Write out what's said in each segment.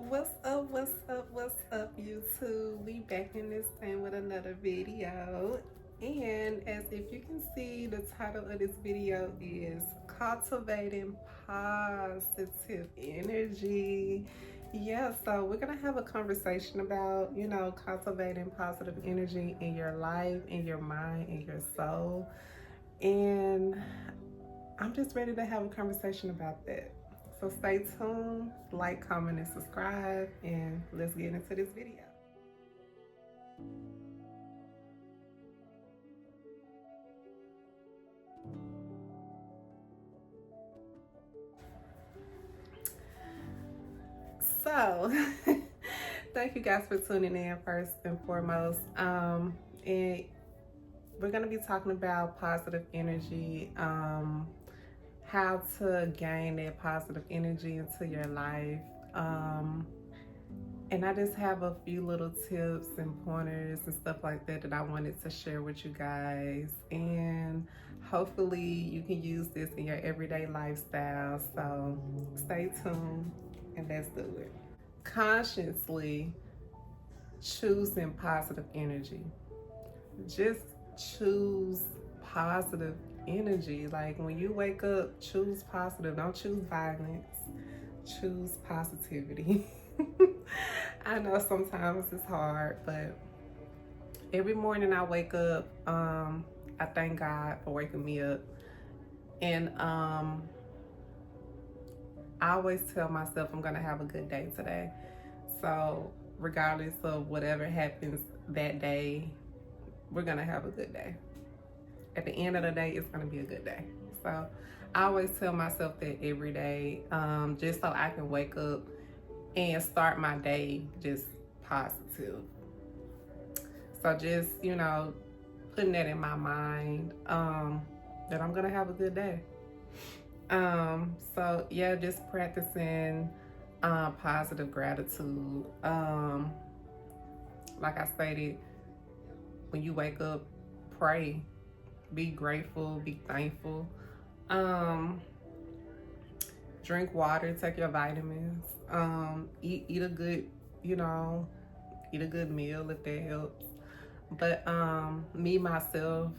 What's up, YouTube? We back in this thing with another video. And as if you can see, the title of this video is Cultivating Positive Energy. Yeah, so we're gonna have a conversation about, cultivating positive energy in your life, in your mind, in your soul. And I'm just ready to have a conversation about that. So stay tuned, like, comment, and subscribe, and let's get into this video. So, thank you guys for tuning in first and foremost. And we're going to be talking about positive energy, how to gain that positive energy into your life. And I just have a few little tips and pointers and stuff like that that I wanted to share with you guys. And hopefully you can use this in your everyday lifestyle. So stay tuned and let's do it. Consciously choosing positive energy. Just choose positive energy. Like when you wake up, choose positive. Don't choose violence. Choose positivity. I know sometimes it's hard, but every morning I wake up, I thank God for waking me up. And I always tell myself I'm gonna have a good day today. So regardless of whatever happens that day, we're gonna have a good day. At the end of the day, it's gonna be a good day. So I always tell myself that every day, just so I can wake up and start my day just positive. So just, putting that in my mind, that I'm gonna have a good day. So yeah, just practicing positive gratitude. Like I stated, when you wake up, pray, be grateful, be thankful. Drink water, take your vitamins, eat a good, eat a good meal if that helps. But me myself,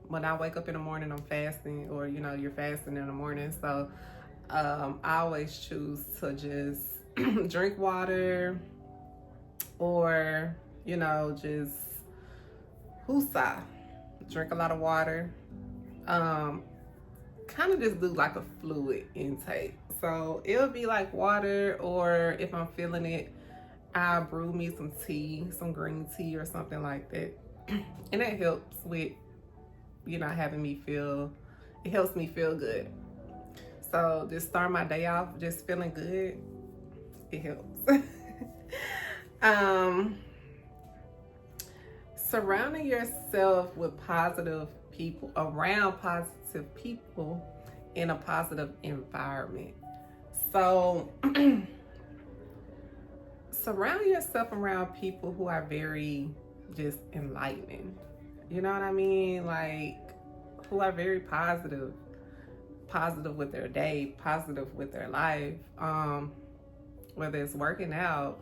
when I wake up in the morning, I'm fasting, or you're fasting in the morning. So I always choose to just drink water, or just hoosah, drink a lot of water. Kind of just do like a fluid intake. So it'll be like water, or if I'm feeling it, I'll brew me some tea, some green tea or something like that. And that helps with, having me feel, it helps me feel good. So just start my day off just feeling good, it helps. Surrounding yourself with positive people, around positive people in a positive environment. So surround yourself around people who are very just enlightening. You know what I mean? Like, who are very positive with their day, positive with their life, whether it's working out,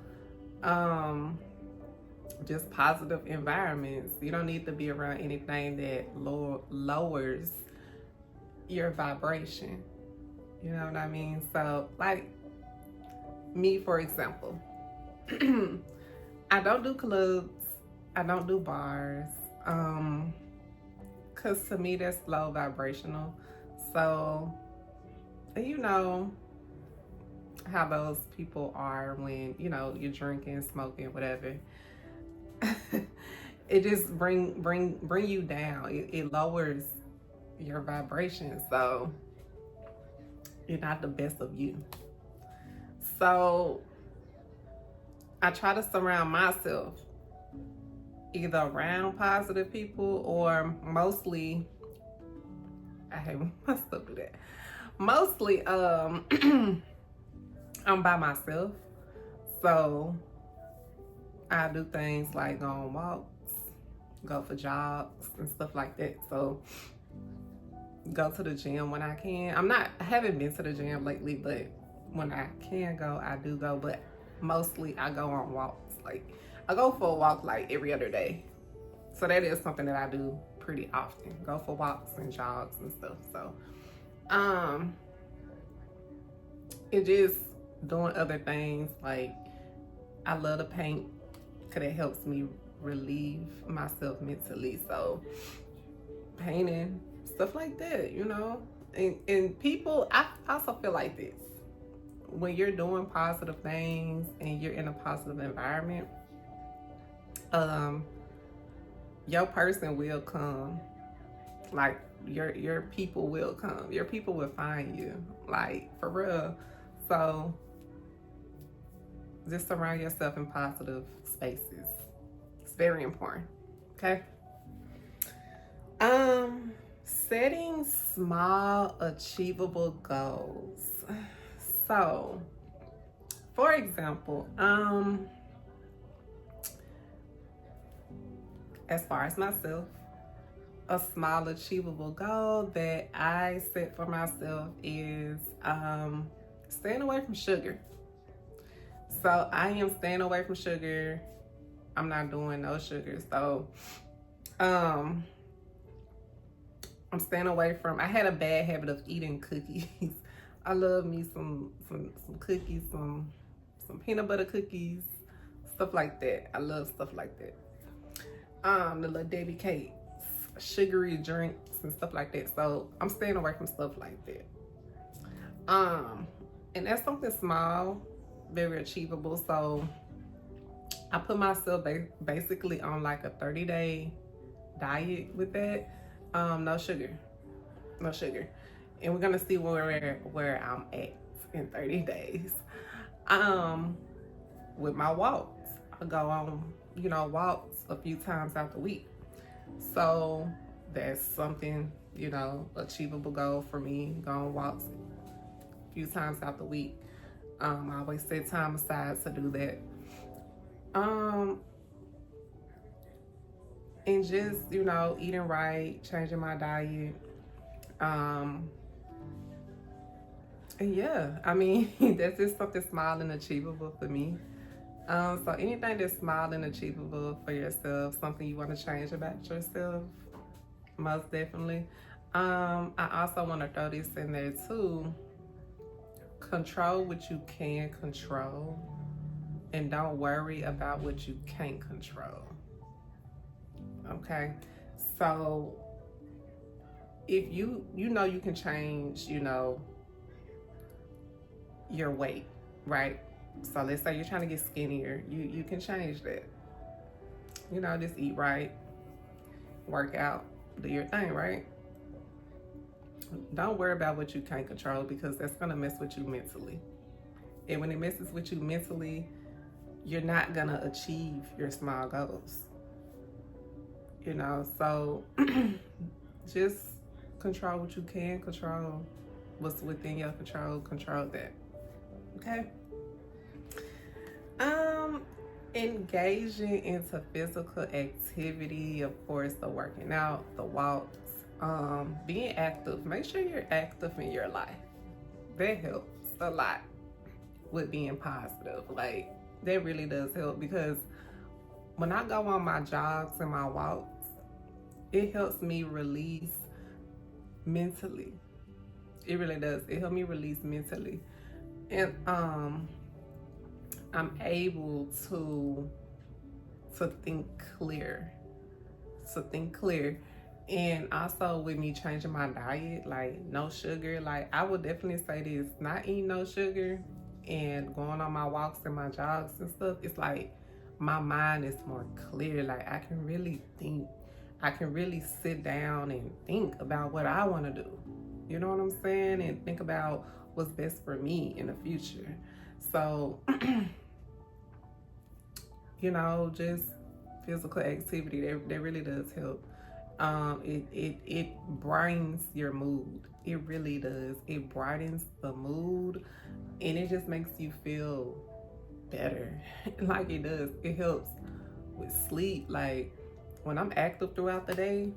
just positive environments. You don't need to be around anything that lowers your vibration. You know what I mean? So, like me, for example, I don't do clubs, I don't do bars, because to me that's low vibrational. So, you know how those people are when you're drinking, smoking, whatever. It just bring you down. It lowers your vibration, so you're not the best of you. So I try to surround myself either around positive people, or mostly, I hate when my stuff do that. Mostly, I'm by myself. So I do things like go on walks, go for jogs and stuff like that. So go to the gym when I can. I haven't been to the gym lately, but when I can go, I do go, but mostly I go on walks. Like, I go for a walk like every other day. So that is something that I do pretty often. Go for walks and jogs and stuff. So, um, it just doing other things. Like, I love to paint because it helps me relieve myself mentally. So, painting, stuff like that, you know. And people, I also feel like this. When you're doing positive things and you're in a positive environment, your person will come. Like, your people will come. Your people will find you. Like, for real. So just surround yourself in positive spaces. It's very important. Okay. Setting small achievable goals. So, for example, as far as myself, a small achievable goal that I set for myself is staying away from sugar. So I am staying away from sugar. I'm not doing no sugar. So I'm staying away from, I had a bad habit of eating cookies. I love me some cookies, some peanut butter cookies, stuff like that. I love stuff like that. The little Debbie cakes, sugary drinks and stuff like that. So I'm staying away from stuff like that. And that's something small, very achievable. So I put myself basically on like a 30-day diet with that. No sugar. And we're gonna see where I'm at in 30 days. With my walks, I go on, walks a few times out the week. So that's something, achievable goal for me. Go on walks a few times out the week. I always set time aside to do that. And just, eating right, changing my diet. And yeah, I mean, that's just something small and achievable for me. So anything that's small and achievable for yourself, something you want to change about yourself, most definitely. I also want to throw this in there too. Control what you can control, and don't worry about what you can't control. Okay, so if you can change, your weight, right? So let's say you're trying to get skinnier, you can change that. Just eat right, work out, do your thing, right? Don't worry about what you can't control, because that's gonna mess with you mentally. And when it messes with you mentally, you're not gonna achieve your small goals. So just control what you can control. What's within your control that. Okay. Engaging into physical activity, of course, the working out, the walks, being active. Make sure you're active in your life. That helps a lot with being positive. Like, that really does help, because when I go on my jogs and my walks, it helps me release mentally. It really does. It helps me release mentally. And I'm able to think clear. And also with me changing my diet, like no sugar, like I would definitely say this, not eating no sugar and going on my walks and my jogs and stuff, it's like my mind is more clear. Like, I can really think. I can really sit down and think about what I want to do. You know what I'm saying? And think about what's best for me in the future. So, just physical activity, that really does help. It brightens your mood. It really does. It brightens the mood, and it just makes you feel better. Like, it does. It helps with sleep. Like, when I'm active throughout the day,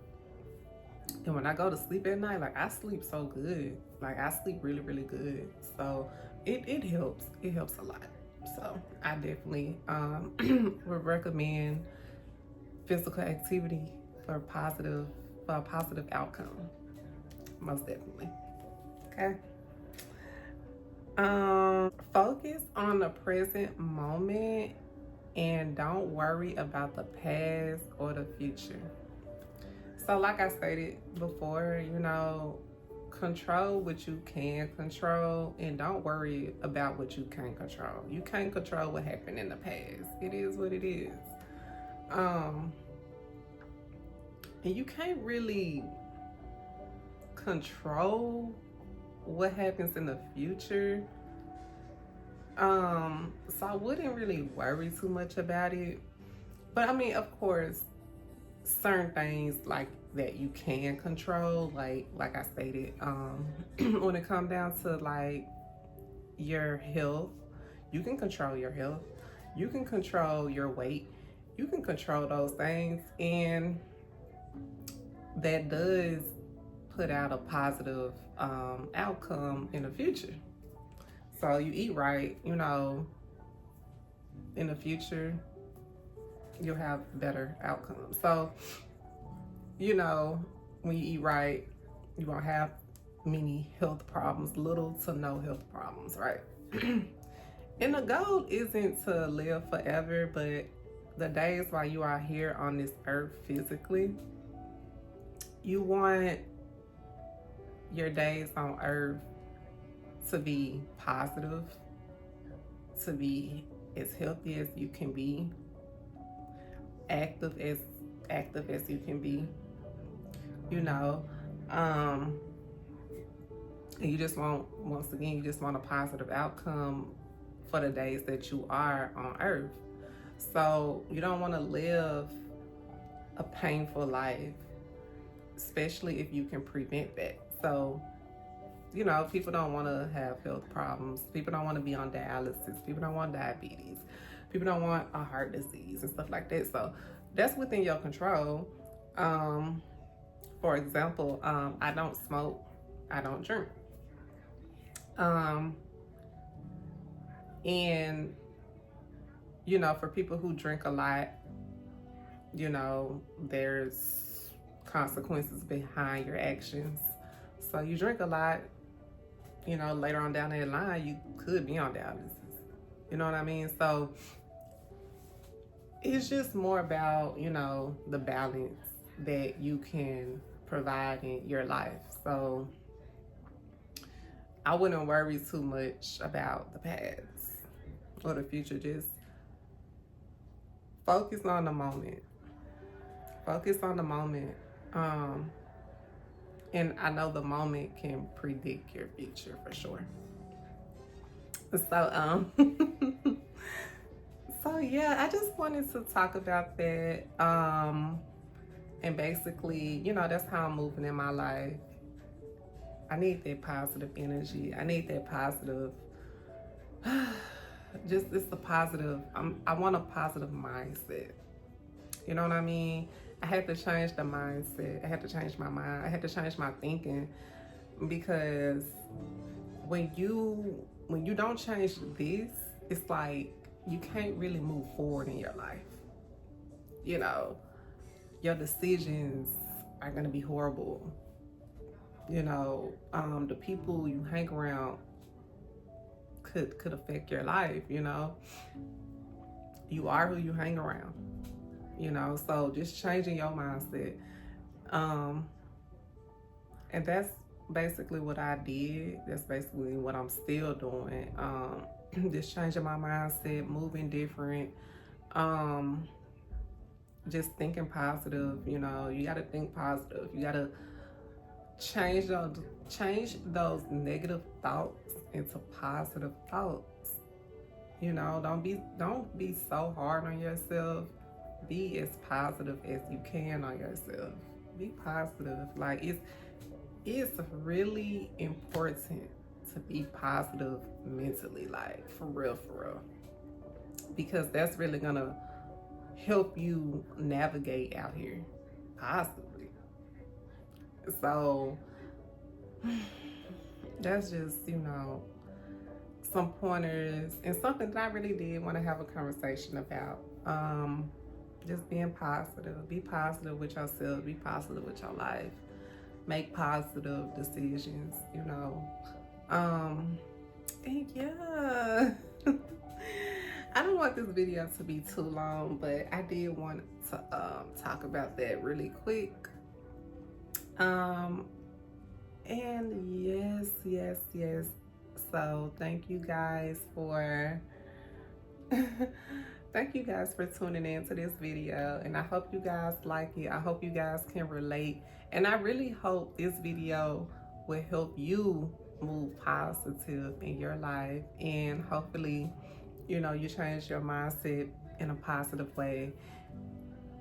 and when I go to sleep at night, like, I sleep so good. Like, I sleep really, really good. So it helps. It helps a lot. So I definitely would recommend physical activity for a positive outcome. Most definitely. Okay. Focus on the present moment and don't worry about the past or the future. So, like I stated before, control what you can control and don't worry about what you can't control. You can't control what happened in the past. It is what it is. Um, and you can't really control what happens in the future. So I wouldn't really worry too much about it. But I mean, of course, certain things like that you can control, like I stated, when it comes down to like your health, you can control your health. You can control your weight. You can control those things, and that does put out a positive outcome in the future. So you eat right, in the future, you'll have better outcomes. So, when you eat right, you won't have many health problems, little to no health problems, right? And the goal isn't to live forever, but the days while you are here on this earth physically, you want your days on earth to be positive, to be as healthy as you can be, active as you can be, and you just want, once again, you just want a positive outcome for the days that you are on earth. So you don't want to live a painful life, especially if you can prevent that. So people don't want to have health problems. People don't want to be on dialysis. People don't want diabetes. People don't want a heart disease and stuff like that. So that's within your control. For example, I don't smoke. I don't drink. And, for people who drink a lot, there's consequences behind your actions. So you drink a lot, later on down that line, you could be on dialysis. You know what I mean? So it's just more about, the balance that you can provide in your life. So I wouldn't worry too much about the past or the future. Just focus on the moment. Focus on the moment. And I know the moment can predict your future for sure. So, so yeah, I just wanted to talk about that. And basically, that's how I'm moving in my life. I need that positive energy. I need that positive, just it's the positive. I want a positive mindset. You know what I mean? I had to change the mindset. I had to change my mind. I had to change my thinking, because when you don't change this, it's like you can't really move forward in your life. Your decisions are gonna be horrible. The people you hang around could affect your life. You are who you hang around. So just changing your mindset. And that's basically what I did. That's basically what I'm still doing. Just changing my mindset, moving different, just thinking positive. You gotta think positive. You gotta change those negative thoughts into positive thoughts. Don't be so hard on yourself. Be as positive as you can on yourself. Be positive. Like it's really important to be positive mentally, like for real, because that's really gonna help you navigate out here positively. So that's just some pointers and something that I really did want to have a conversation about. Just being positive. Be positive with yourself. Be positive with your life. Make positive decisions, you know. And yeah. I don't want this video to be too long, but I did want to talk about that really quick. And yes. So thank you guys for thank you guys for tuning in to this video, and I hope you guys like it. I hope you guys can relate, and I really hope this video will help you move positive in your life, and hopefully, you know, you change your mindset in a positive way.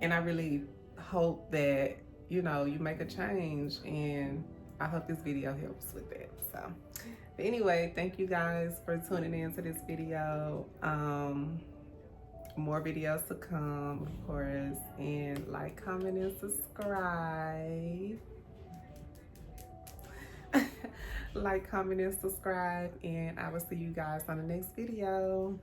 And I really hope that, you know, you make a change, and I hope this video helps with that. So but anyway, thank you guys for tuning in to this video. More videos to come, of course, and like, comment, and subscribe. Like, comment, and subscribe, and I will see you guys on the next video.